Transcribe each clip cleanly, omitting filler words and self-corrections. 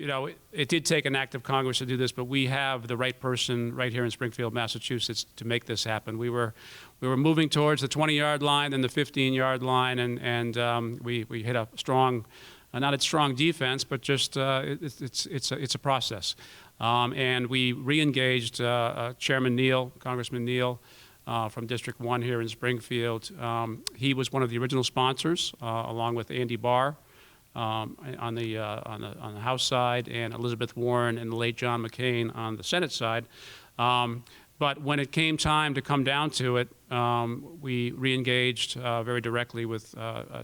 you know, it did take an act of Congress to do this, but we have the right person right here in Springfield, Massachusetts, to make this happen. We were moving towards the 20-yard line and the 15-yard line, and we hit a strong, not a strong defense, but just it's a process. And we re-engaged Chairman Neal, Congressman Neal, from District 1 here in Springfield. He was one of the original sponsors, along with Andy Barr, on the House side, and Elizabeth Warren and the late John McCain on the Senate side. But when it came time to come down to it, we re-engaged very directly with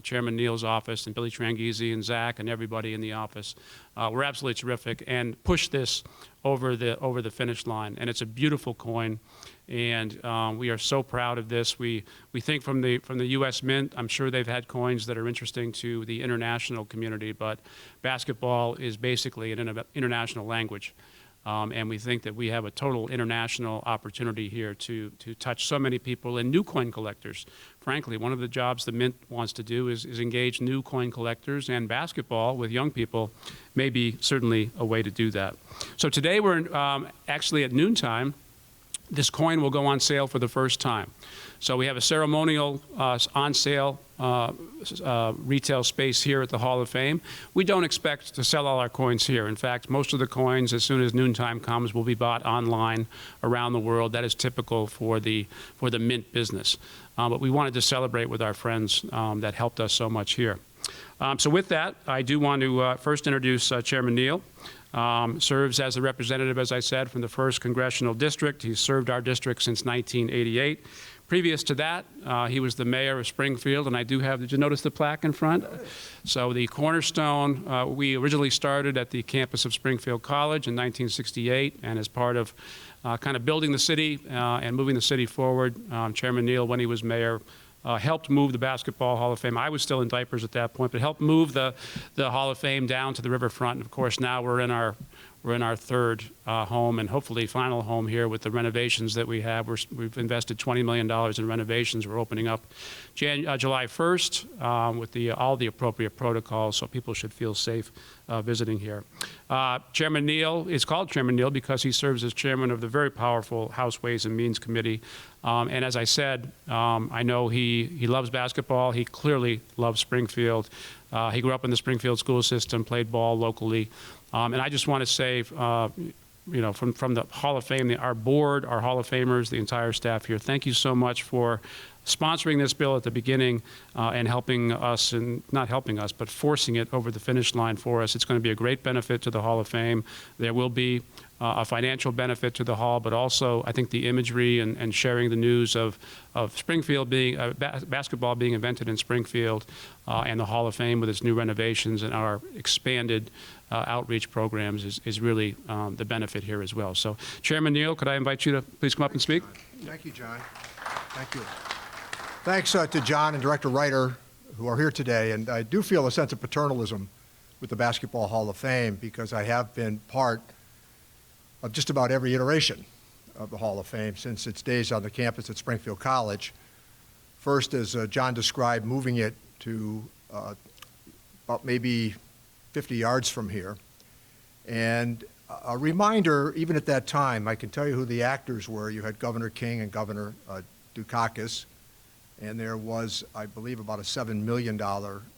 Chairman Neal's office and Billy Tranghese and Zach and everybody in the office. We're absolutely terrific, and pushed this over the finish line. And it's a beautiful coin, and we are so proud of this. We think from the U.S. Mint, I'm sure they've had coins that are interesting to the international community, but basketball is basically an international language. And we think that we have a total international opportunity here to touch so many people and new coin collectors. Frankly, one of the jobs the Mint wants to do is engage new coin collectors, and basketball with young people may be certainly a way to do that. So today we're actually at noontime. This coin will go on sale for the first time. So we have a ceremonial on sale retail space here at the Hall of Fame. We don't expect to sell all our coins here. In fact, most of the coins, as soon as noontime comes, will be bought online around the world. That is typical for the Mint business. But we wanted to celebrate with our friends that helped us so much here. So with that, I do want to first introduce Chairman Neal. Serves as a representative, as I said, from the 1st Congressional District. He's served our district since 1988. Previous to that, he was the mayor of Springfield, and I do have, did you notice the plaque in front? So the cornerstone, we originally started at the campus of Springfield College in 1968, and as part of kind of building the city and moving the city forward, Chairman Neal, when he was mayor, helped move the Basketball Hall of Fame. I was still in diapers at that point, but helped move the Hall of Fame down to the riverfront. And of course, now we're in our third home, and hopefully final home here with the renovations that we have. We've invested $20 million in renovations. We're opening up July 1st with all the appropriate protocols, so people should feel safe visiting here. Chairman Neal is called Chairman Neal because he serves as chairman of the very powerful House Ways and Means Committee. And as I said, I know he loves basketball. He clearly loves Springfield. He grew up in the Springfield school system, played ball locally. And I just want to say, you know, from the Hall of Fame, our board, our Hall of Famers, the entire staff here, thank you so much for sponsoring this bill at the beginning and helping us, and not helping us, but forcing it over the finish line for us. It's going to be a great benefit to the Hall of Fame. There will be a financial benefit to the Hall, but also I think the imagery and sharing the news of Springfield being, basketball being invented in Springfield and the Hall of Fame with its new renovations and our expanded outreach programs is really the benefit here as well. So Chairman Neal, could I invite you to please come up and speak? Thank you, John. Thank you. Thanks to John and Director Reiter, who are here today. And I do feel a sense of paternalism with the Basketball Hall of Fame because I have been part of just about every iteration of the Hall of Fame since its days on the campus at Springfield College. First, as John described, moving it to about maybe 50 yards from here. And a reminder, even at that time, I can tell you who the actors were. You had Governor King and Governor Dukakis, and there was, I believe, about a $7 million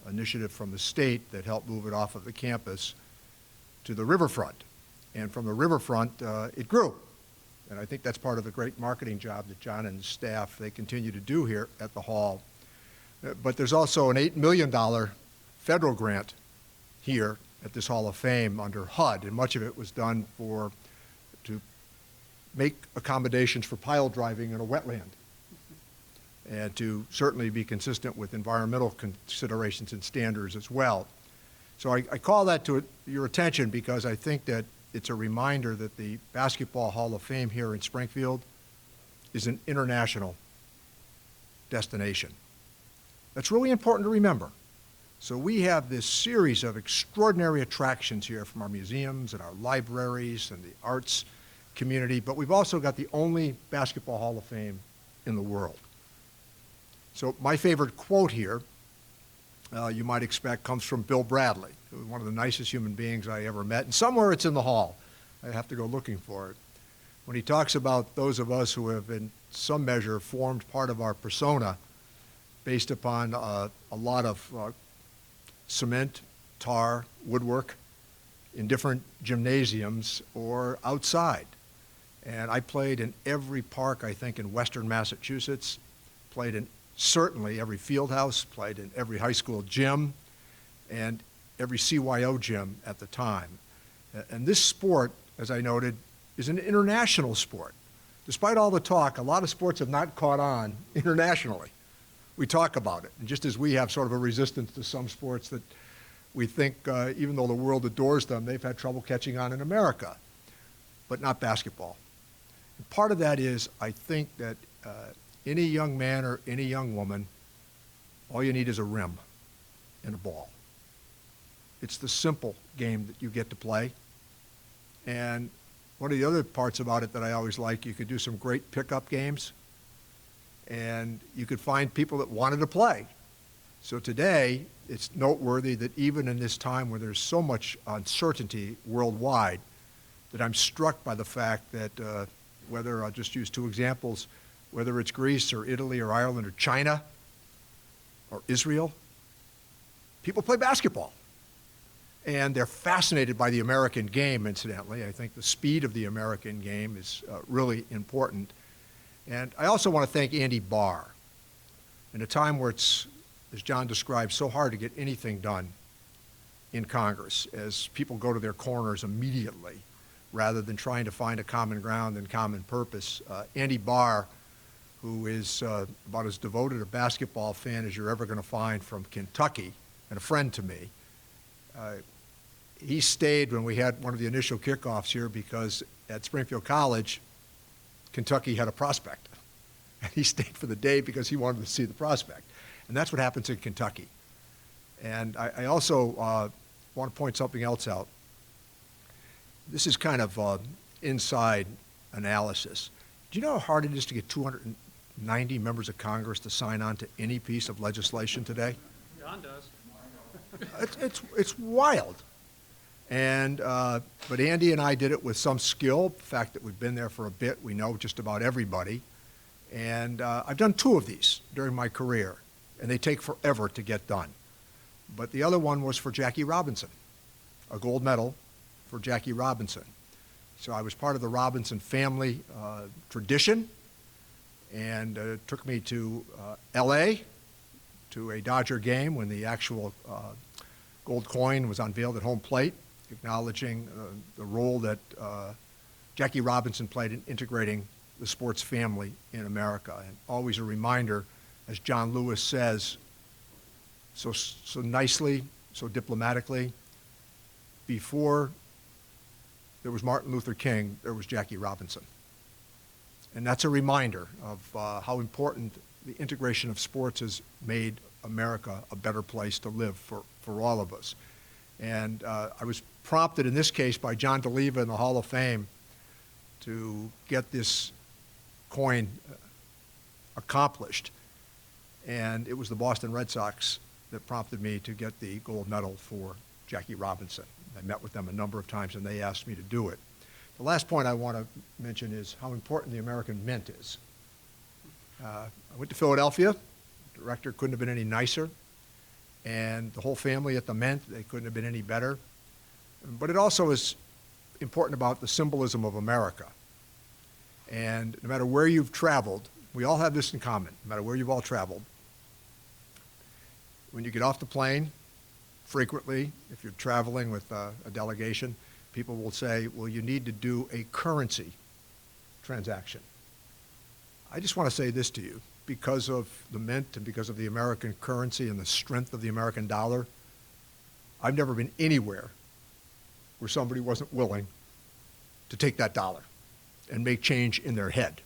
initiative from the state that helped move it off of the campus to the riverfront. And from the riverfront, it grew. And I think that's part of the great marketing job that John and his staff, they continue to do here at the Hall. But there's also an $8 million federal grant here at this Hall of Fame under HUD, and much of it was done to make accommodations for pile driving in a wetland and to certainly be consistent with environmental considerations and standards as well. So I call that to your attention because I think that it's a reminder that the Basketball Hall of Fame here in Springfield is an international destination. That's really important to remember. So we have this series of extraordinary attractions here from our museums and our libraries and the arts community, but we've also got the only Basketball Hall of Fame in the world. So my favorite quote here you might expect comes from Bill Bradley, who was one of the nicest human beings I ever met. And somewhere it's in the hall. I have to go looking for it. When he talks about those of us who have in some measure formed part of our persona based upon a lot of cement, tar, woodwork in different gymnasiums or outside. And I played in every park, I think, in western Massachusetts, played in certainly every field house, played in every high school gym, and every CYO gym at the time. And this sport, as I noted, is an international sport. Despite all the talk, a lot of sports have not caught on internationally. We talk about it, and just as we have sort of a resistance to some sports that we think, even though the world adores them, they've had trouble catching on in America, but not basketball. And part of that is, I think that any young man or any young woman, all you need is a rim and a ball. It's the simple game that you get to play. And one of the other parts about it that I always like, you could do some great pickup games, and you could find people that wanted to play. So today, it's noteworthy that even in this time where there's so much uncertainty worldwide, that I'm struck by the fact that whether, I'll just use two examples, whether it's Greece or Italy or Ireland or China or Israel, people play basketball. And they're fascinated by the American game, incidentally. I think the speed of the American game is really important. And I also want to thank Andy Barr. In a time where it's, as John described, so hard to get anything done in Congress, as people go to their corners immediately rather than trying to find a common ground and common purpose. Andy Barr, who is about as devoted a basketball fan as you're ever going to find from Kentucky, and a friend to me, he stayed when we had one of the initial kickoffs here because at Springfield College, Kentucky had a prospect. And he stayed for the day because he wanted to see the prospect. And that's what happens in Kentucky. And I also want to point something else out. This is kind of inside analysis. Do you know how hard it is to get 290 members of Congress to sign on to any piece of legislation today? John does. It's wild. And, but Andy and I did it with some skill. The fact that we've been there for a bit, we know just about everybody. And I've done 2 of these during my career, and they take forever to get done. But the other one was for Jackie Robinson, a gold medal for Jackie Robinson. So I was part of the Robinson family tradition, and it took me to L.A., to a Dodger game when the actual gold coin was unveiled at home plate, acknowledging the role that Jackie Robinson played in integrating the sports family in America. And always a reminder, as John Lewis says so nicely, so diplomatically, before there was Martin Luther King, there was Jackie Robinson. And that's a reminder of how important the integration of sports has made America a better place to live for all of us. And I was prompted in this case by John Doleva in the Hall of Fame to get this coin accomplished. And it was the Boston Red Sox that prompted me to get the gold medal for Jackie Robinson. I met with them a number of times and they asked me to do it. The last point I want to mention is how important the American Mint is. I went to Philadelphia. The director couldn't have been any nicer. And the whole family at the Mint, they couldn't have been any better. But it also is important about the symbolism of America. And no matter where you've traveled, we all have this in common, no matter where you've all traveled. When you get off the plane, frequently, if you're traveling with a delegation, people will say, well, you need to do a currency transaction. I just want to say this to you. Because of the Mint and because of the American currency and the strength of the American dollar, I've never been anywhere where somebody wasn't willing to take that dollar and make change in their head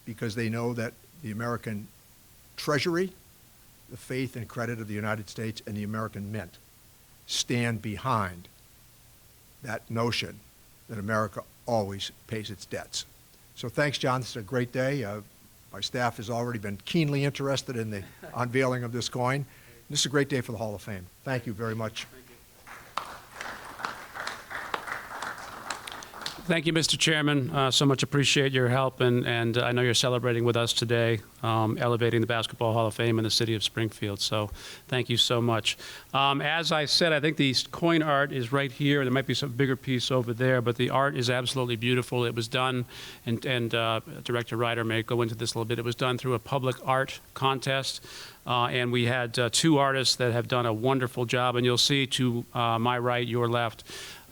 because they know that the American Treasury, the faith and credit of the United States, and the American Mint stand behind that notion that America always pays its debts. So thanks, John. This is a great day. My staff has already been keenly interested in the unveiling of this coin, This is a great day for the Hall of Fame. Thank you very much. Thank you, Mr. Chairman. So much appreciate your help, and I know you're celebrating with us today, elevating the Basketball Hall of Fame in the city of Springfield. So thank you so much. As I said, I think the coin art is right here. There might be some bigger piece over there, but the art is absolutely beautiful. It was done, and Director Ryder may go into this a little bit. It was done through a public art contest. And we had two artists that have done a wonderful job, and you'll see to my right, your left,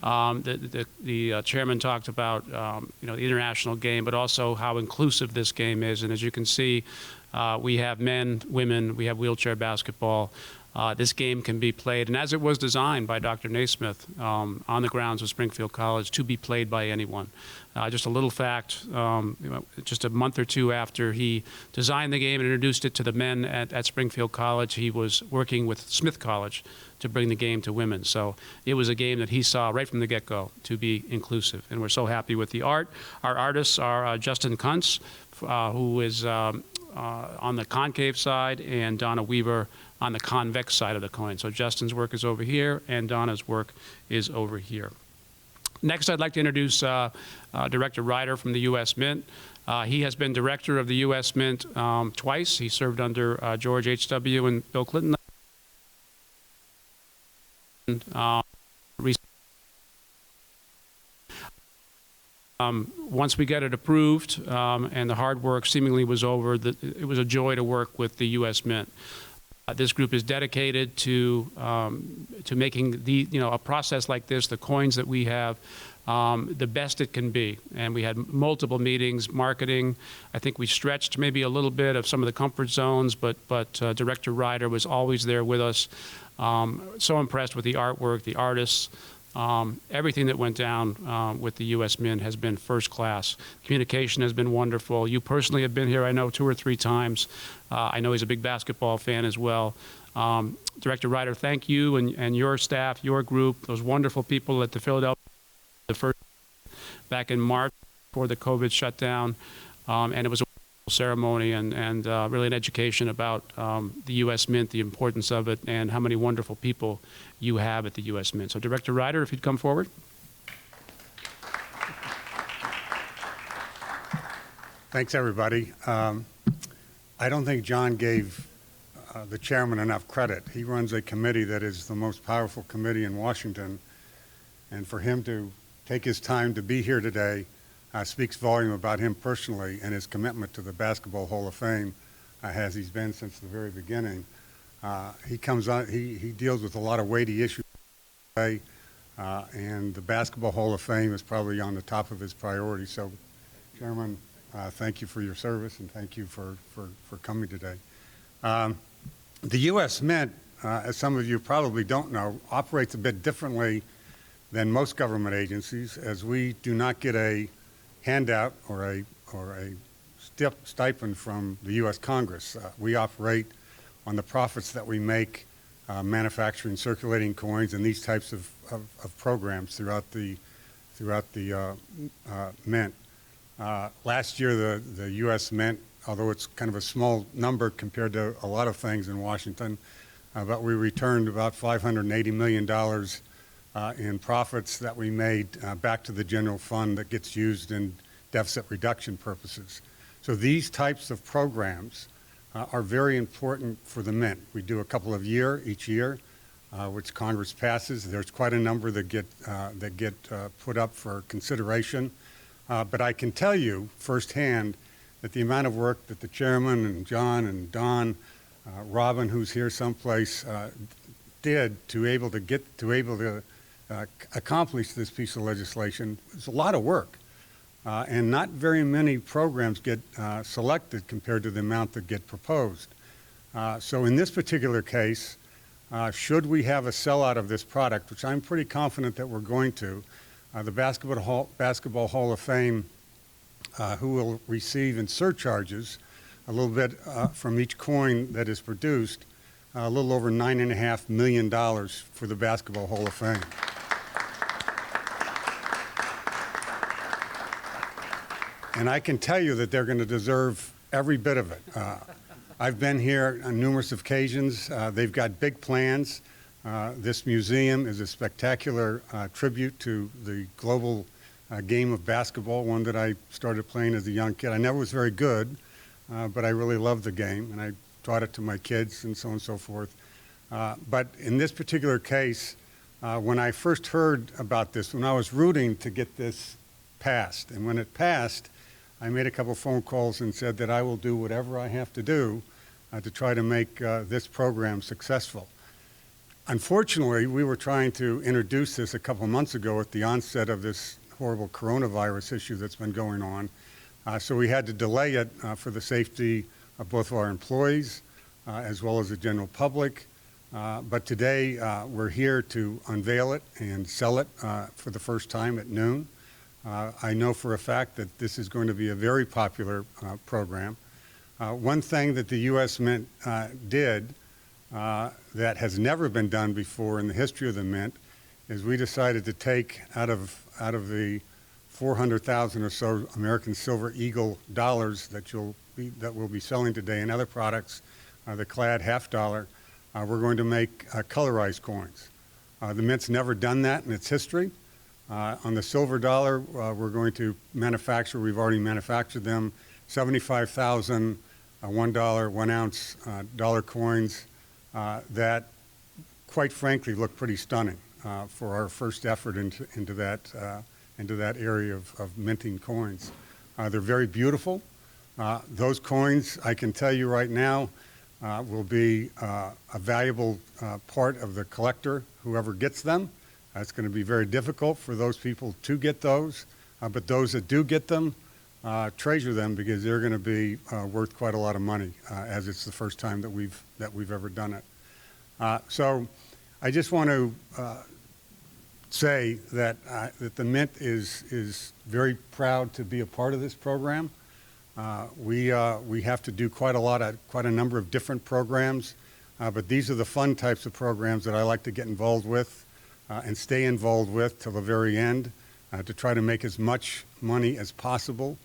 the chairman talked about the international game, but also how inclusive this game is. And as you can see, we have men, women, we have wheelchair basketball. This game can be played, and as it was designed by Dr. Naismith on the grounds of Springfield College, to be played by anyone. Just a little fact, just a month or two after he designed the game and introduced it to the men at Springfield College, he was working with Smith College to bring the game to women. So it was a game that he saw right from the get-go to be inclusive, and we're so happy with the art. Our artists are Justin Kuntz, who is on the concave side, and Donna Weaver on the convex side of the coin. So Justin's work is over here, and Donna's work is over here. Next, I'd like to introduce Director Ryder from the U.S. Mint. He has been director of the U.S. Mint twice. He served under George H.W. and Bill Clinton. Once we get it approved and the hard work seemingly was over, it was a joy to work with the U.S. Mint. This group is dedicated to making a process like this, the coins that we have, the best it can be. And we had multiple meetings, marketing. I think we stretched maybe a little bit of some of the comfort zones, but Director Ryder was always there with us. So impressed with the artwork, the artists. Everything that went down with the U.S. Mint has been first class. Communication has been wonderful. You personally have been here, I know, 2 or 3 times. I know he's a big basketball fan as well. Director Ryder, thank you and your staff, your group, those wonderful people at the Philadelphia, back in March before the COVID shutdown. And it was a wonderful ceremony and really an education about the U.S. Mint, the importance of it, and how many wonderful people you have at the U.S. Mint. So Director Ryder, if you'd come forward. Thanks, everybody. I don't think John gave the chairman enough credit. He runs a committee that is the most powerful committee in Washington, and for him to take his time to be here today speaks volume about him personally and his commitment to the Basketball Hall of Fame, as he's been since the very beginning. He comes on. He deals with a lot of weighty issues today, and the Basketball Hall of Fame is probably on the top of his priority. So, Chairman, thank you for your service, and thank you for coming today. The U.S. Mint, as some of you probably don't know, operates a bit differently than most government agencies, as we do not get a handout or a stipend from the U.S. Congress. We operate on the profits that we make manufacturing circulating coins and these types of programs throughout the Mint. Last year, the U.S. Mint, although it's kind of a small number compared to a lot of things in Washington, but we returned about $580 million in profits that we made back to the general fund that gets used in deficit reduction purposes. So these types of programs are very important for the Mint. We do a couple of each year, which Congress passes. There's quite a number that get put up for consideration. But I can tell you firsthand that the amount of work that the chairman and John and Don, Robin, who's here someplace, did to able to accomplish this piece of legislation is a lot of work. And not very many programs get selected compared to the amount that get proposed. So in this particular case, should we have a sellout of this product, which I'm pretty confident that we're going to, the Basketball Hall of Fame, who will receive in surcharges a little bit from each coin that is produced, a little over $9.5 million for the Basketball Hall of Fame. And I can tell you that they're going to deserve every bit of it. I've been here on numerous occasions. They've got big plans. This museum is a spectacular tribute to the global game of basketball, one that I started playing as a young kid. I never was very good, but I really loved the game, and I taught it to my kids and so on and so forth. But in this particular case, when I first heard about this, when I was rooting to get this passed, and when it passed, I made a couple phone calls and said that I will do whatever I have to do to try to make this program successful. Unfortunately, we were trying to introduce this a couple months ago at the onset of this horrible coronavirus issue that's been going on. So we had to delay it for the safety of both of our employees as well as the general public. But today we're here to unveil it and sell it for the first time at noon. I know for a fact that this is going to be a very popular program. One thing that the U.S. Mint did that has never been done before in the history of the Mint is we decided to take out of the 400,000 or so American Silver Eagle dollars that we'll be selling today and other products, the clad half dollar, we're going to make colorized coins. The Mint's never done that in its history. On the silver dollar, we're going to manufacture, we've already manufactured them, 75,000 $1, 1 ounce dollar coins that, quite frankly, look pretty stunning for our first effort into that area of minting coins. They're very beautiful. Those coins, I can tell you right now, will be a valuable part of the collector, whoever gets them. It's going to be very difficult for those people to get those, but those that do get them, treasure them because they're going to be worth quite a lot of money, as it's the first time that we've ever done it. So I just want to say that that the Mint is very proud to be a part of this program. We have to do quite a number of different programs, but these are the fun types of programs that I like to get involved with and stay involved with till the very end to try to make as much money as possible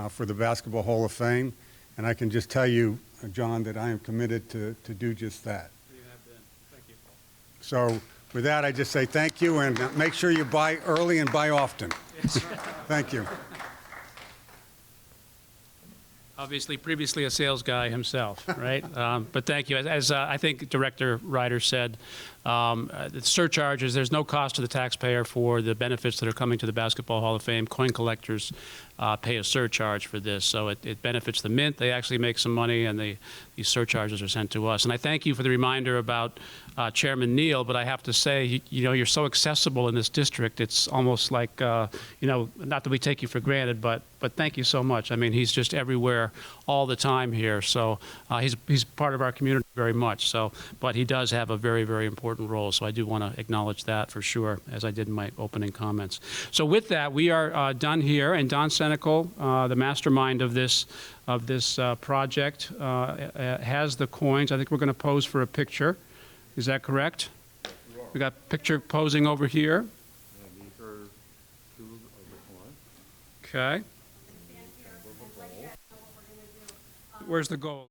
for the Basketball Hall of Fame. And I can just tell you, John, that I am committed to do just that. You have been. Thank you. So with that, I just say thank you, and make sure you buy early and buy often. Thank you. Obviously, previously a sales guy himself, right? But thank you. As I think Director Ryder said, the surcharges, there's no cost to the taxpayer for the benefits that are coming to the Basketball Hall of Fame. Coin collectors pay a surcharge for this, so it benefits the Mint. They actually make some money, and these surcharges are sent to us. And I thank you for the reminder about Chairman Neal, but I have to say, you're so accessible in this district. It's almost like, not that we take you for granted, but thank you so much. I mean, he's just everywhere all the time here. So he's part of our community very much. So, but he does have a very, very important role. So I do want to acknowledge that for sure, as I did in my opening comments. So with that, we are done here. And Don Senecal, the mastermind of this project, has the coins. I think we're going to pose for a picture. Is that correct? We got picture posing over here. And these are two of the coins. Okay. Where's the gold?